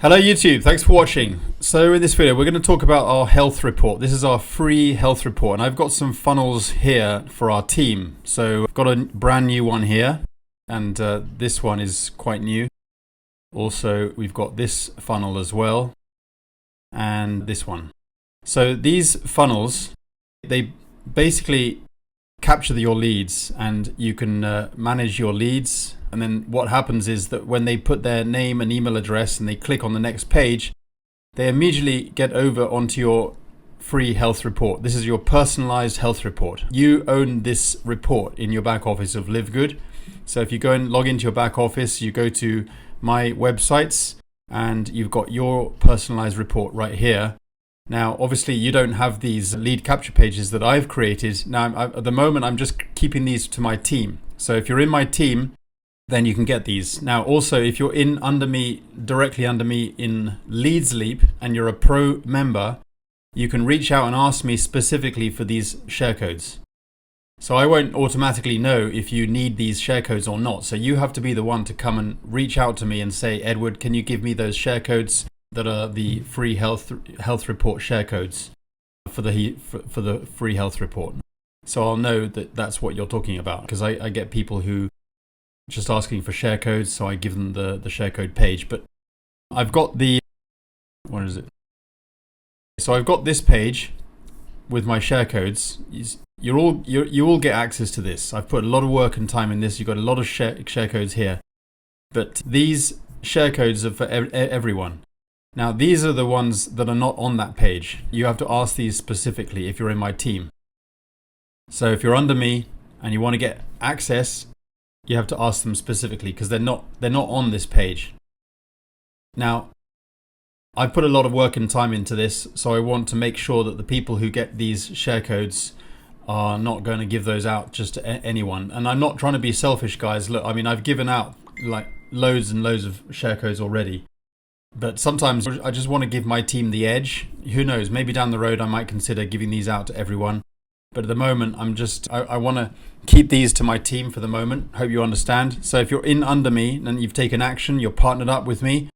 Hello YouTube, thanks for watching. So in this video we're going to talk about our health report. This is our free health report and I've got some funnels here for our team. So I've got a brand new one here and this one is quite new. Also we've got this funnel as well and this one. So these funnels, they basically capture your leads and you can manage your leads. And then what happens is that when they put their name and email address and they click on the next page, they immediately get over onto your free health report. This is your personalized health report. You own this report in your back office of LiveGood. So if you go and log into your back office, you go to my websites and you've got your personalized report right here. Now, obviously you don't have these lead capture pages that I've created. Now, at the moment, I'm just keeping these to my team. So if you're in my team, then you can get these. Now, also, if you're directly under me in LeadsLeap and you're a pro member, you can reach out and ask me specifically for these share codes. So I won't automatically know if you need these share codes or not. So you have to be the one to come and reach out to me and say, Edward, can you give me those share codes that are the free health report share codes for the free health report? So I'll know that that's what you're talking about, because I get people who just asking for share codes, so I give them the share code page. But I've got what is it? So I've got this page with my share codes. You all get access to this. I've put a lot of work and time in this. You've got a lot of share codes here, but these share codes are for everyone. Now these are the ones that are not on that page. You have to ask these specifically if you're in my team. So if you're under me and you want to get access, you have to ask them specifically because they're not on this page. Now, I put a lot of work and time into this, so I want to make sure that the people who get these share codes are not going to give those out just to anyone. And I'm not trying to be selfish, guys. Look, I mean, I've given out like loads and loads of share codes already. But sometimes I just want to give my team the edge. Who knows, maybe down the road I might consider giving these out to everyone. But at the moment, I want to keep these to my team for the moment. Hope you understand. So if you're in under me and you've taken action, you're partnered up with me,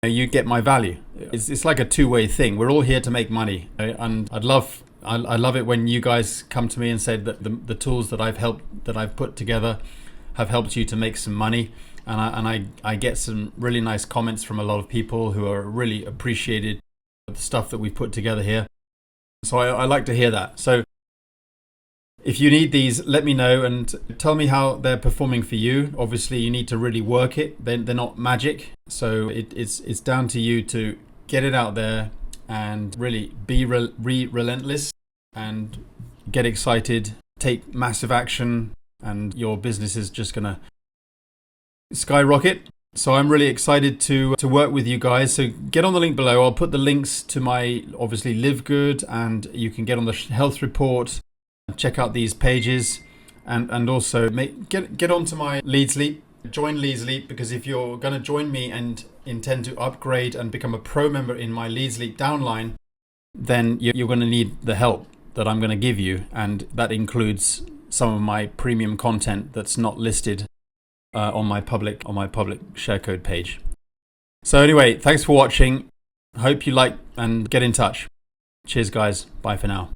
you get my value. It's like a two-way thing. We're all here to make money. And I love it when you guys come to me and say that the tools that I've put together have helped you to make some money. And I get some really nice comments from a lot of people who are really appreciated the stuff that we've put together here. So I like to hear that. So if you need these, let me know and tell me how they're performing for you. Obviously, you need to really work it. They're not magic. So it's down to you to get it out there and really be relentless and get excited, take massive action, and your business is just going to skyrocket. So I'm really excited to work with you guys. So get on the link below. I'll put the links to my, obviously, LiveGood, and you can get on the health report. Check out these pages and also get onto my LeadsLeap. Join LeadsLeap, because if you're going to join me and intend to upgrade and become a pro member in my LeadsLeap downline, then you're going to need the help that I'm going to give you, and that includes some of my premium content that's not listed on my public share code page. So anyway, thanks for watching. Hope you like and get in touch. Cheers guys. Bye for now.